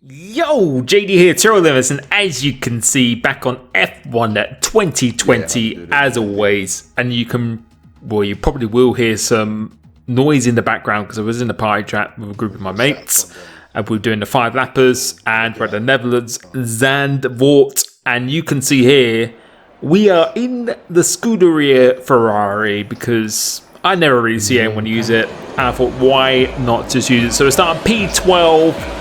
Yo, JD here, Tyrrell Limitless, and as you can see, back on F1 2020 as always, and you probably will hear some noise in the background because I was in a party chat with a group of my mates, and we were doing the 5 lappers, and we're at the Netherlands, Zandvoort, and you can see here, we are in the Scuderia Ferrari because I never really see anyone use it, and I thought, why not just use it? So we're starting P12,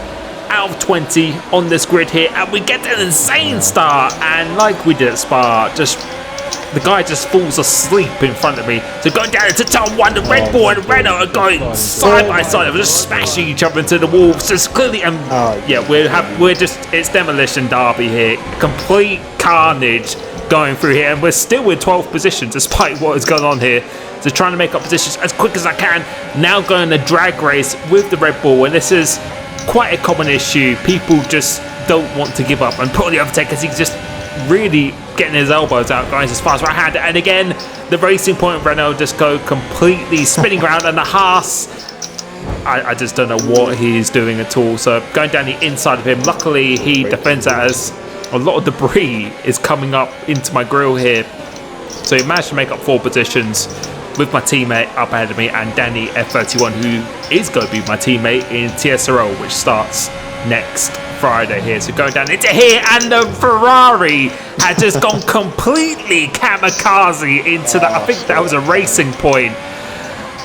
out of 20 on this grid here, and we get an insane start, and like we did at Spa, the guy just falls asleep in front of me. So going down into turn 1, the Red Bull and Renault are going side by side. We're just smashing each other into the wall. So it's clearly, it's demolition derby here, complete carnage going through here, and we're still in 12th position despite what is going on here. So trying to make up positions as quick as I can. Now going a drag race with the Red Bull, and this is quite a common issue. People just don't want to give up and put on the overtake because he's just really getting his elbows out, guys, as fast right hand. And again, the Racing Point Renault just go completely spinning around, and the Haas, I just don't know what he's doing at all. So going down the inside of him, luckily he defends that as a lot of debris is coming up into my grill here. So he managed to make up 4 positions with my teammate up ahead of me, and Danny F31, who is going to be my teammate in TSRL, which starts next Friday here. So going down into here, and the Ferrari had just gone completely kamikaze into that. I think that was a Racing Point.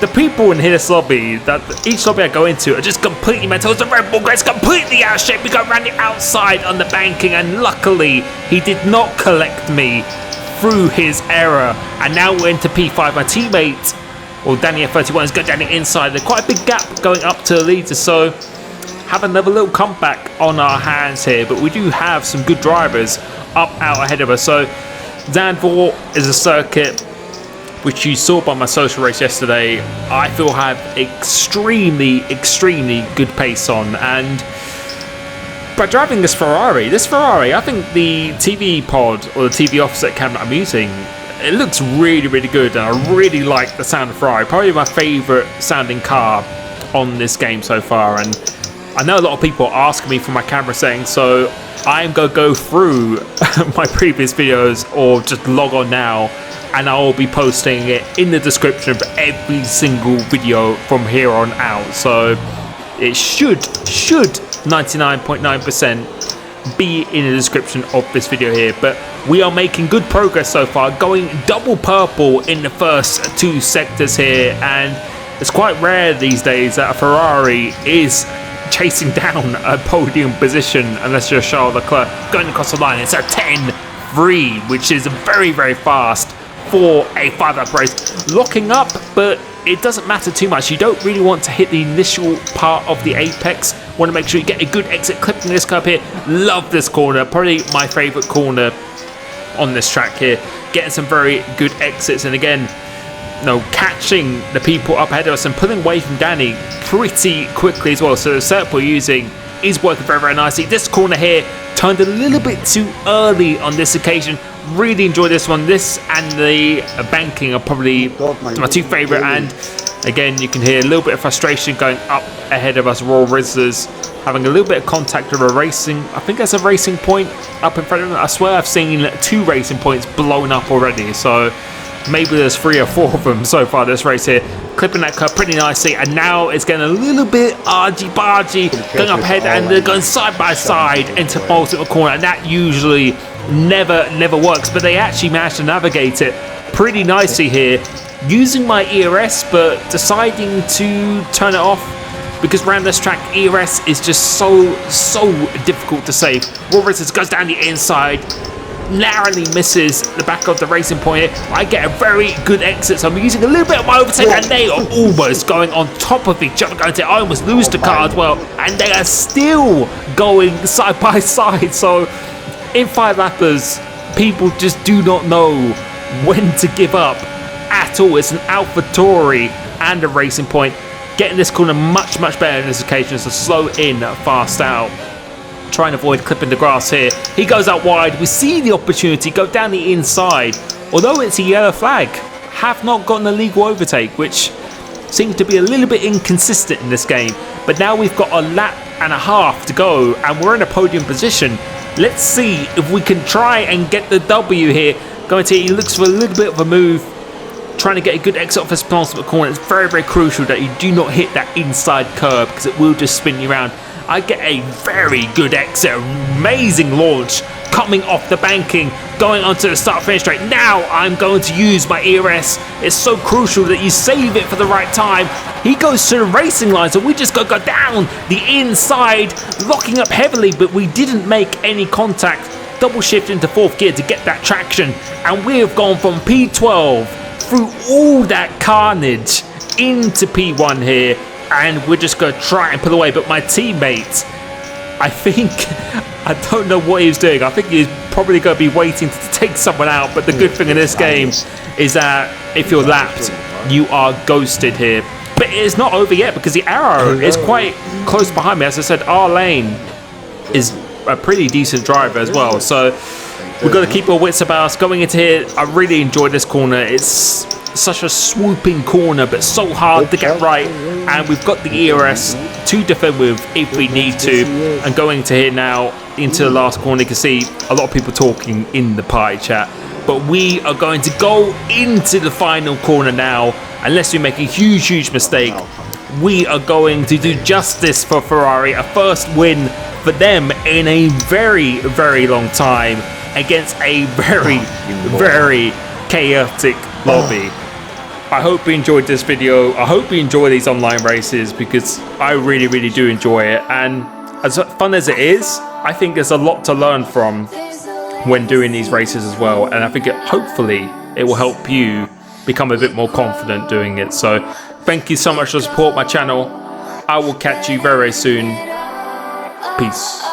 The people in this lobby, each lobby I go into, are just completely mental. The Red Bull gets completely out of shape. We go around the outside on the banking, and luckily he did not collect me through his error, and now we're into P5. My teammate, or Danny F31, is going down the inside. There's quite a big gap going up to the leader, so have another little comeback on our hands here, but we do have some good drivers up out ahead of us. So Zandvoort is a circuit which you saw by my social race yesterday. I feel have extremely good pace on, and by driving this Ferrari, I think the TV pod or the TV offset camera I'm using, it looks really good, and I really like the sound of Ferrari. Probably my favourite sounding car on this game so far, and I know a lot of people are asking me for my camera settings, so I'm going to go through my previous videos or just log on now, and I will be posting it in the description for every single video from here on out. So it should 99.9% be in the description of this video here, but we are making good progress so far, going double purple in the first 2 sectors here, and it's quite rare these days that a Ferrari is chasing down a podium position unless you're Charles Leclerc. Going across the line, it's a 10-3, which is very fast for a 5-lap race. Locking up, but it doesn't matter too much. You don't really want to hit the initial part of the apex. Want to make sure you get a good exit, clipping this curb here. Love this corner, probably my favourite corner on this track here. Getting some very good exits, and again, catching the people up ahead of us and pulling away from Danny pretty quickly as well. So the setup we're using is working very nicely. This corner here turned a little bit too early on this occasion. Really enjoy this one. This and the banking are probably my 2 favourite, and again you can hear a little bit of frustration going up ahead of us. Raw Rizzlers having a little bit of contact with a racing, I think that's a Racing Point up in front of them. I swear I've seen 2 Racing Points blown up already, so maybe there's 3 or 4 of them so far this race here. Clipping that curve pretty nicely, and now it's getting a little bit argy-bargy, going up ahead, and they're going side by side into multiple corner, and that usually never works, but they actually managed to navigate it pretty nicely here, using my ERS, but deciding to turn it off because around this track ERS is just so difficult to save. Roberts goes down the inside, narrowly misses the back of the Racing Point here. I get a very good exit, so I'm using a little bit of my overtake, and they are almost going on top of each other. I almost lose the car as well, and they are still going side by side. So in 5 lappers, people just do not know when to give up at all. It's an AlphaTauri and a Racing Point. Getting this corner much better in this occasion, so slow in, fast out. Trying to avoid clipping the grass here. He goes out wide. We see the opportunity, go down the inside. Although it's a yellow flag, have not gotten a legal overtake, which seems to be a little bit inconsistent in this game. But now we've got a lap and a half to go, and we're in a podium position. Let's see if we can try and get the W here. Going to, he looks for a little bit of a move, trying to get a good exit off his penultimate corner. It's very, very crucial that you do not hit that inside curb because it will just spin you around. I get a very good exit, amazing launch, coming off the banking, going onto the start finish straight. Now I'm going to use my ERS. It's so crucial that you save it for the right time. He goes to the racing line, so we just go down the inside, locking up heavily, but we didn't make any contact. Double shift into 4th gear to get that traction, and we have gone from P12 through all that carnage into P1 here, and we're just going to try and pull away. But my teammate, I think, I don't know what he's doing. I think he's probably going to be waiting to take someone out. But the good thing in this game is that if you're lapped, you are ghosted here. But it is not over yet because the arrow is quite close behind me. As I said, our lane is a pretty decent driver as well. So we've got to keep our wits about us. Going into here, I really enjoyed this corner. It's such a swooping corner, but so hard to get right. And we've got the ERS to defend with if we need to. And going to here now into the last corner, you can see a lot of people talking in the party chat. But we are going to go into the final corner now. Unless we make a huge, huge mistake, we are going to do justice for Ferrari. A first win for them in a very, very long time against a very, very chaotic lobby. I hope you enjoyed this video. I hope you enjoy these online races because I really, really do enjoy it. And as fun as it is, I think there's a lot to learn from when doing these races as well. And I think hopefully it will help you become a bit more confident doing it. So thank you so much for support my channel. I will catch you very, very soon. Peace.